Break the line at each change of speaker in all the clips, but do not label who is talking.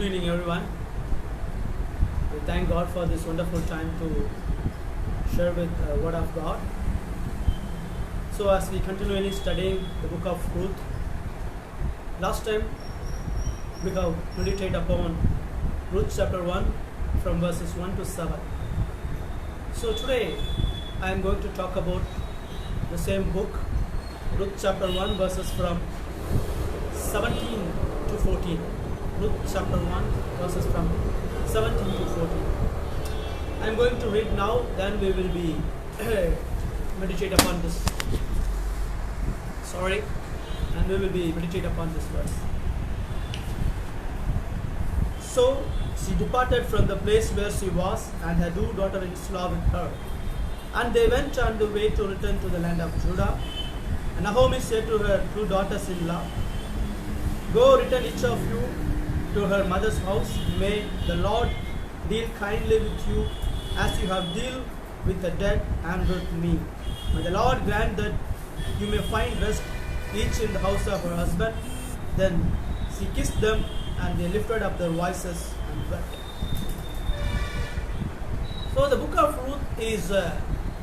Good evening, everyone. We thank God for this wonderful time to share with the Word of God. So, as we continually studying the book of Ruth, last time we have meditated upon Ruth chapter 1 from verses 1 to 7. So, today I am going to talk about the same book, Ruth chapter 1, verses from 17 to 14. Ruth chapter 1, verses from 17 to 14. I am going to read now, then we will be meditate upon this. And we will be meditate upon this verse. So she departed from the place where she was, and her two daughters-in-law with her. And they went on the way to return to the land of Judah. And Naomi said to her two daughters-in-law, "Go, return each of you to her mother's house. May the Lord deal kindly with you as you have dealt with the dead and with me. May the Lord grant that you may find rest each in the house of her husband." Then she kissed them, and they lifted up their voices and wept. So the book of Ruth is a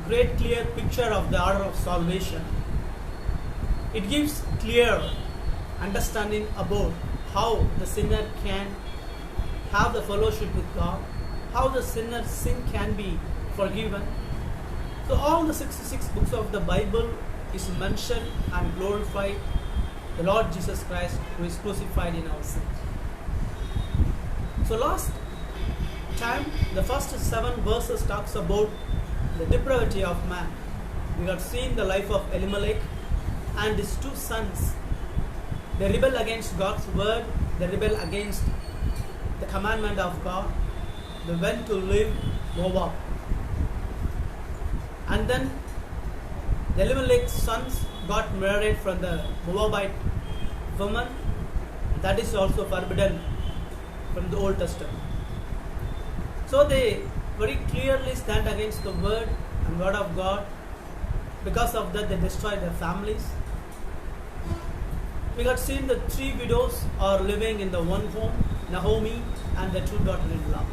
great clear picture of the order of salvation. It gives clear understanding about how the sinner can have the fellowship with God, how the sinner's sin can be forgiven. So all the 66 books of the Bible is mentioned and glorified the Lord Jesus Christ, who is crucified in our sins. So last time, the first 7 verses talks about the depravity of man. We have seen the life of Elimelech and his 2 sons. They rebel against God's word, they rebel against the commandment of God. They went to live Moab. And then the Elimelech's sons got married from the Moabite woman. That is also forbidden from the Old Testament. So they very clearly stand against the word and word of God. Because of that, they destroyed their families. We had seen the 3 widows are living in the one home, Naomi and the 2 daughters-in-law.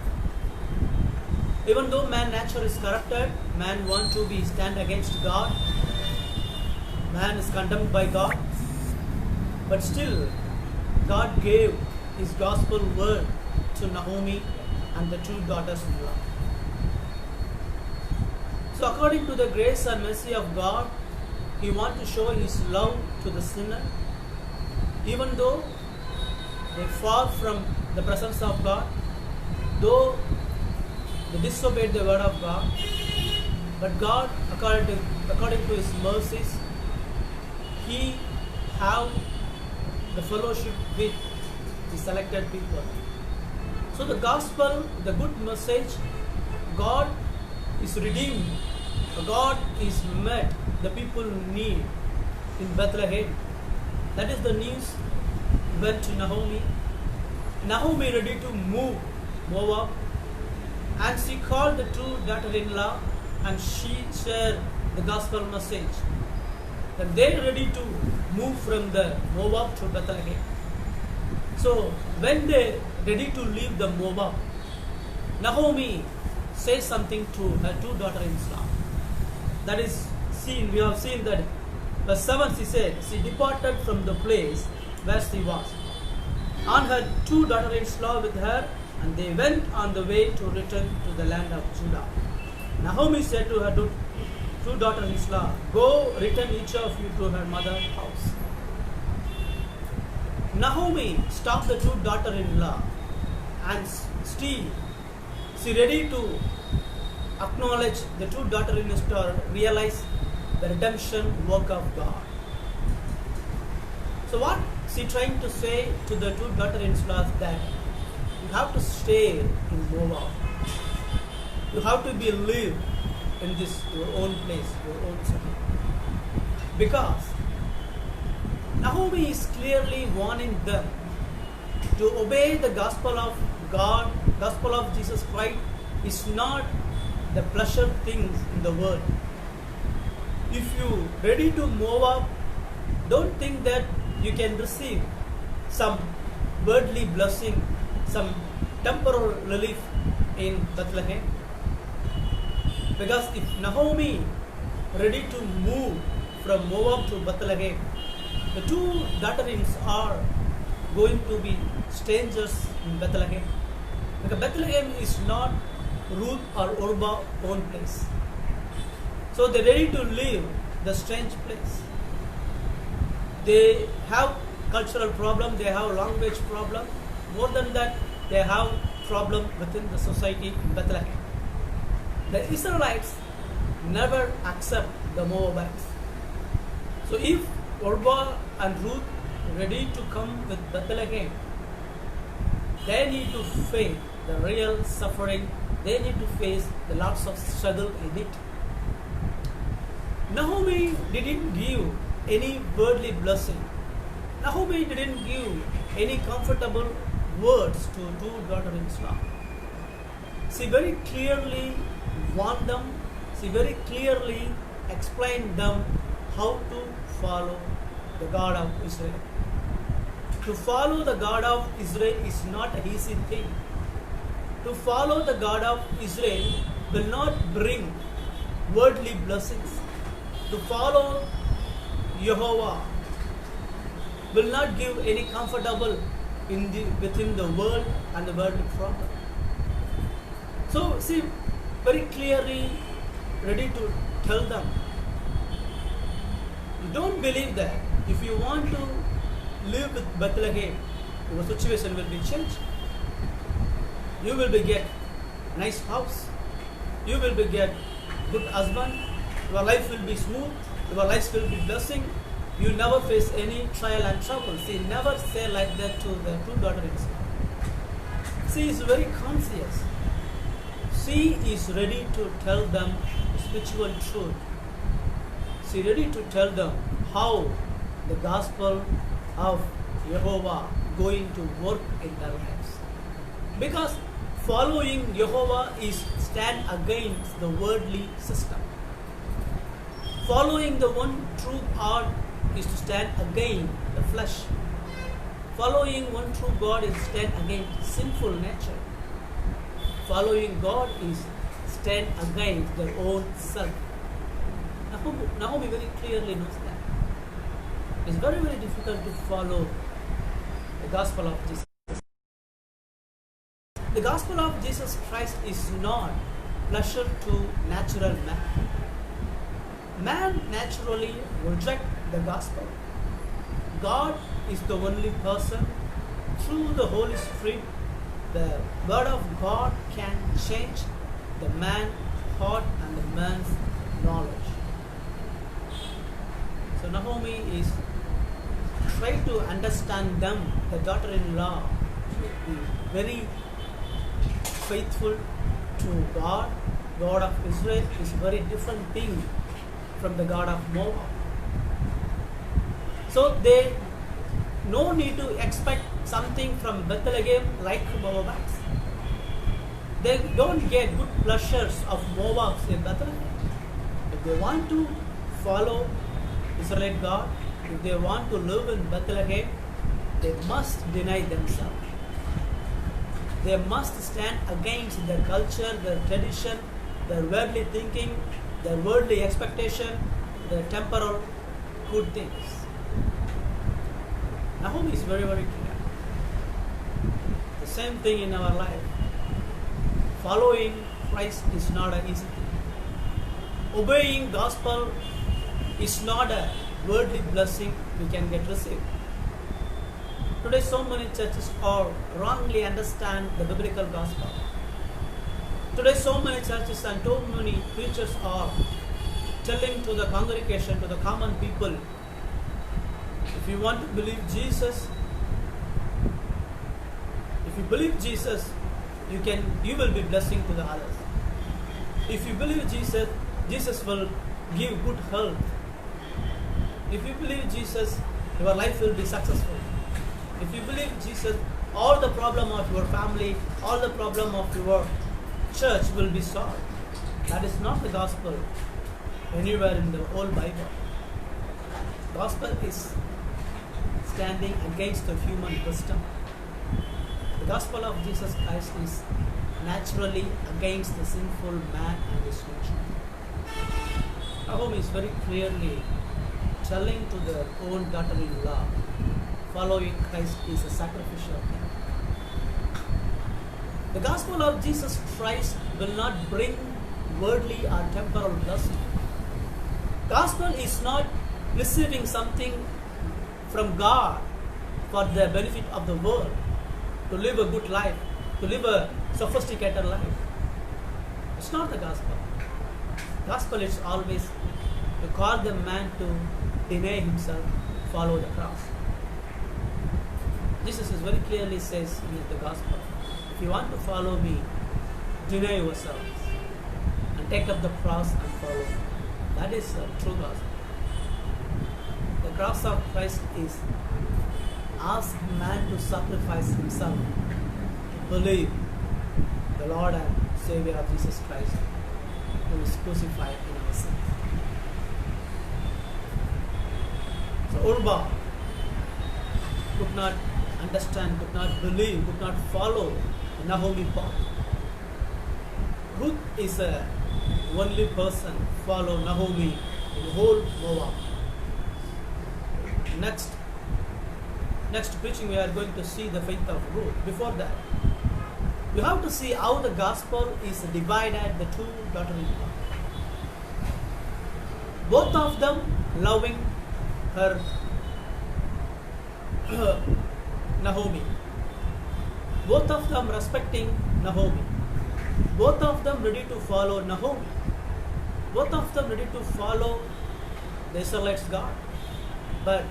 Even though man nature is corrupted, man wants to be stand against God, man is condemned by God, but still God gave his gospel word to Naomi and the 2 daughters-in-law. So according to the grace and mercy of God, he wants to show his love to the sinner. Even though they fall from the presence of God, though they disobeyed the word of God, but God, according to his mercies, he have the fellowship with the selected people. So the gospel, the good message, God is redeemed, God is met the people need in Bethlehem. That is the news went to Naomi. Naomi ready to move Moab, and she called the 2 daughters-in-law and she shared the gospel message that they are ready to move from the Moab to Bethlehem. So when they ready to leave the Moab, Naomi says something to her 2 daughters-in-law. That is seen, we have seen that verse 7 she said, she departed from the place where she was, and her 2 daughters-in-law with her, and they went on the way to return to the land of Judah. Naomi said to her 2 daughters-in-law, "Go, return each of you to her mother's house." Naomi stopped the 2 daughters-in-law, and still she ready to acknowledge the 2 daughters-in-law, realize the redemption work of God. So what she trying to say to the 2 daughters-in-law is that you have to stay in Moab. You have to be live in this your own place, your own city. Because Naomi is clearly warning them to obey the gospel of God. Gospel of Jesus Christ is not the pleasure things in the world. If you ready to move up, don't think that you can receive some worldly blessing some temporal relief in Bethlehem. Because if Naomi ready to move from Moab to Bethlehem, the two daughters are going to be strangers in Bethlehem. Because Bethlehem is not Ruth or Orba's own place. So they're ready to leave the strange place. They have cultural problem, they have language problem. More than that, they have problem within the society in Bethlehem. The Israelites never accept the Moabites. So if Orba and Ruth ready to come with Bethlehem, they need to face the real suffering, they need to face the lots of struggle in it. Naomi didn't give any worldly blessing. Naomi didn't give any comfortable words to two daughters-in-law. She very clearly warned them, she very clearly explained them how to follow the God of Israel. To follow the God of Israel is not an easy thing. To follow the God of Israel will not bring worldly blessings. To follow Jehovah will not give any comfortable within the world and the worldly problem. So she very clearly ready to tell them, don't believe that if you want to live with Bethlehem, your situation will be changed. You will be get nice house, you will be get good husband, your life will be smooth, your life will be blessing, you never face any trial and trouble. She never say like that to the two daughters. She is very conscious. She is ready to tell them spiritual truth. She is ready to tell them how the gospel of Jehovah going to work in their lives. Because following Jehovah is stand against the worldly system. Following the one true God is to stand against the flesh. Following one true God is stand against sinful nature. Following God is stand against their own self. Naomi very clearly knows that. It's very, very difficult to follow the gospel of Jesus. The gospel of Jesus Christ is not pleasure to natural man. Man naturally rejects the gospel. God is the only person. Through the Holy Spirit, the word of God can change the man's heart and the man's knowledge. So Naomi is trying to understand them, the daughter-in-law, very faithful to God. God of Israel is very different thing from the God of Moab. So they no need to expect something from Bethlehem like Moabites. They don't get good pleasures of Moabs in Bethlehem. If they want to follow Israelite God, if they want to live in Bethlehem, they must deny themselves. They must stand against their culture, their tradition, their worldly thinking, their worldly expectation, their temporal good things. Naomi is very, very clear. The same thing in our life. Following Christ is not an easy thing. Obeying gospel is not a worldly blessing we can get received. Today so many churches are wrongly understand the biblical gospel. Today so many churches and so many preachers are telling to the congregation, to the common people, if you want to believe Jesus, if you believe Jesus, you will be blessing to the others. If you believe Jesus, Jesus will give good health. If you believe Jesus, your life will be successful. If you believe Jesus, all the problem of your family, all the problem of your church will be solved. That is not the gospel anywhere in the whole Bible. Gospel is standing against the human wisdom. The The gospel of Jesus Christ is naturally against the sinful man and his nature. Naomi is very clearly telling to their own daughter-in-law, following Christ is a sacrificial thing. The gospel of Jesus Christ will not bring worldly or temporal blessing. Gospel is not receiving something from God for the benefit of the world, to live a good life, to live a sophisticated life. It's not the gospel. Gospel is always to call the man to deny himself, follow the cross. Jesus is very clearly says in the gospel, if you want to follow me, deny yourselves and take up the cross and follow me. That is the true gospel. The cross of Christ is ask man to sacrifice himself to believe the Lord and Savior of Jesus Christ, who is crucified in our sins. So Urba could not understand, could not believe, could not follow the Naomi path. Ruth is the only person follow Naomi in the whole Moab. Next preaching we are going to see the faith of Ruth. Before that, you have to see how the gospel is divided, the two daughters-in-law. Both of them loving her Naomi. Both of them respecting Naomi. Both of them ready to follow Naomi. Both of them ready to follow the Israelites' God. But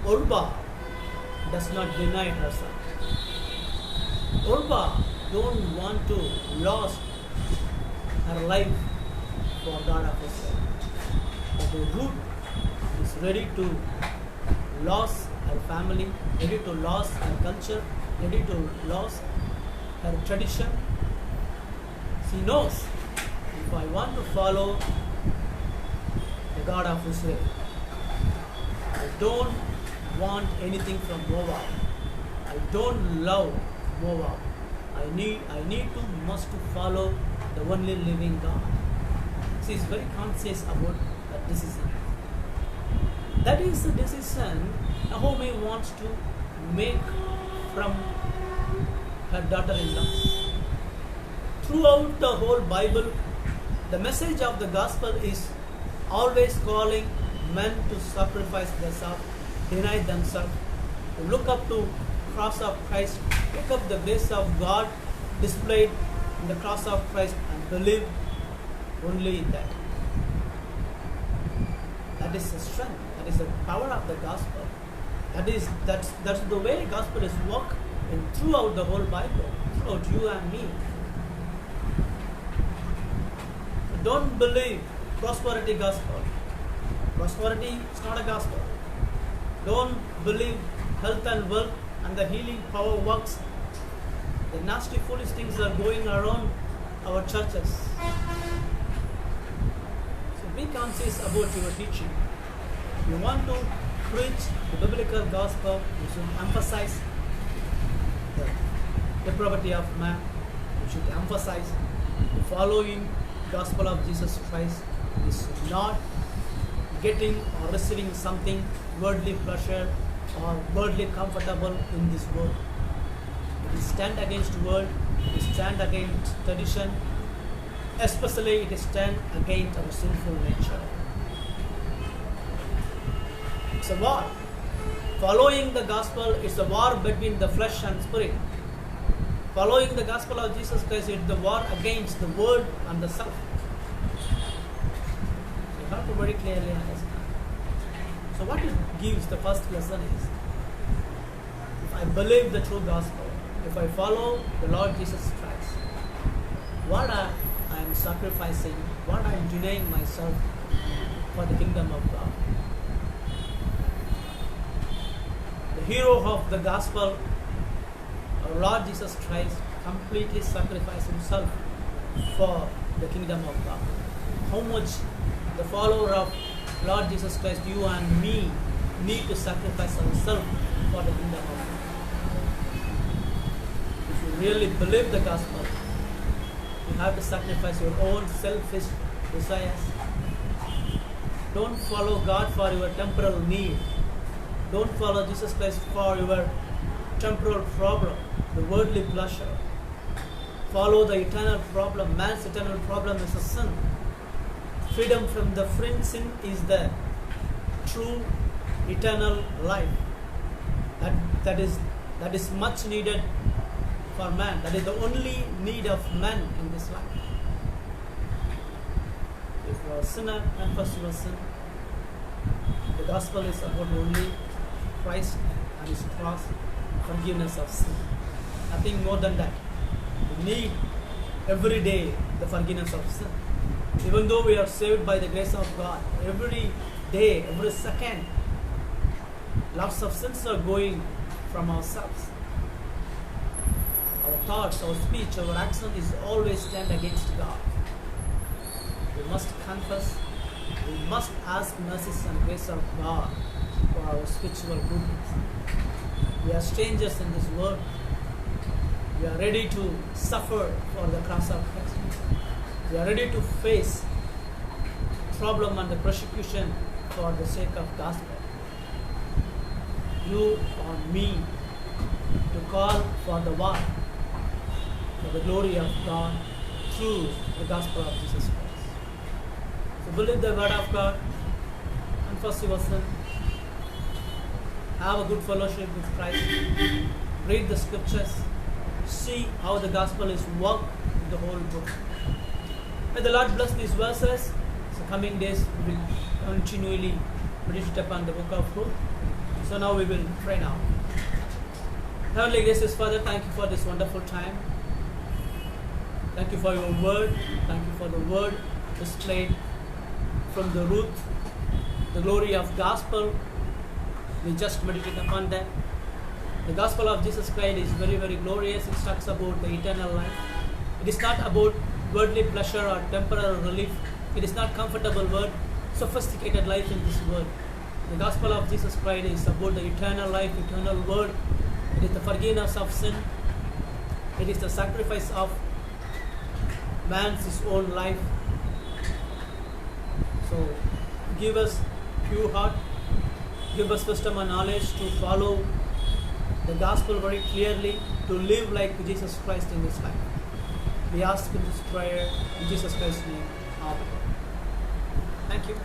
Urba does not deny herself. Urba don't want to lose her life for God of Israel. But Ruth is ready to lose her family, ready to lose her culture, ready to lose her tradition. She knows, if I want to follow the God of Israel, I don't want anything from Moab. I don't love Moab. I must follow the only living God. She is very conscious about that decision. That is the decision Naomi wants to make from her daughter-in-law. Throughout the whole Bible, the message of the gospel is always calling men to sacrifice themselves, deny themselves, to look up to the cross of Christ, look up the grace of God displayed in the cross of Christ and believe only in that. That is the strength, that is the power of the gospel. That's the way gospel is work in throughout the whole Bible, throughout you and me. Don't believe prosperity gospel. Prosperity is not a gospel. Don't believe health and wealth and the healing power works. The nasty foolish things are going around our churches. So be conscious about your teaching. If you want to preach the biblical gospel, you should emphasize the depravity of man. You should emphasize the following gospel of Jesus Christ is not getting or receiving something worldly pleasure or worldly comfortable in this world. It is stand against world, it is stand against tradition, especially it is stand against our sinful nature. It's a war. Following the gospel is a war between the flesh and spirit. Following the gospel of Jesus Christ is the war against the world and the self. You have to very clearly understand. So what it gives, the first lesson is, if I believe the true gospel, if I follow the Lord Jesus Christ, what I am sacrificing, what I am denying myself for the kingdom of God. The hero of the gospel, our Lord Jesus Christ, completely sacrificed himself for the kingdom of God. How much the follower of Lord Jesus Christ, you and me, need to sacrifice ourselves for the kingdom of God. really believe the gospel, you have to sacrifice your own selfish desires. Don't follow God for your temporal need. Don't follow Jesus Christ for your temporal problem, the worldly pleasure. Follow the eternal problem. Man's eternal problem is a sin. Freedom from the sin is the true eternal life. That is much needed for man. That is the only need of man in this life. If you are a sinner, confess your sin. The gospel is about only Christ and His cross, forgiveness of sin. Nothing more than that. We need every day the forgiveness of sin. Even though we are saved by the grace of God, every day, every second, lots of sins are going from ourselves. Our thoughts, our speech, our action is always stand against God. We must confess. We must ask mercy and grace of God for our spiritual goodness. We are strangers in this world. We are ready to suffer for the cross of Christ. We are ready to face problem and the persecution for the sake of gospel. You on me to call for the war, for the glory of God through the gospel of Jesus Christ. So believe the word of God, confess your sin, have a good fellowship with Christ, read the scriptures, see how the gospel is worked in the whole book. May the Lord bless these verses. So coming days we will continually meditate upon the book of Ruth. So now we will pray now. Heavenly gracious Father, thank you for this wonderful time. Thank you for your word. Thank you for the word displayed from the Ruth, the glory of gospel. We just meditate upon that. The gospel of Jesus Christ is very, very glorious. It talks about the eternal life. It is not about worldly pleasure or temporal relief. It is not comfortable word, sophisticated life in this world. The gospel of Jesus Christ is about the eternal life, eternal word. It is the forgiveness of sin. It is the sacrifice of man's his own life. So give us pure heart, give us wisdom and knowledge to follow the gospel very clearly, to live like Jesus Christ in this life. We ask in this prayer in Jesus Christ's name. Amen. Thank you.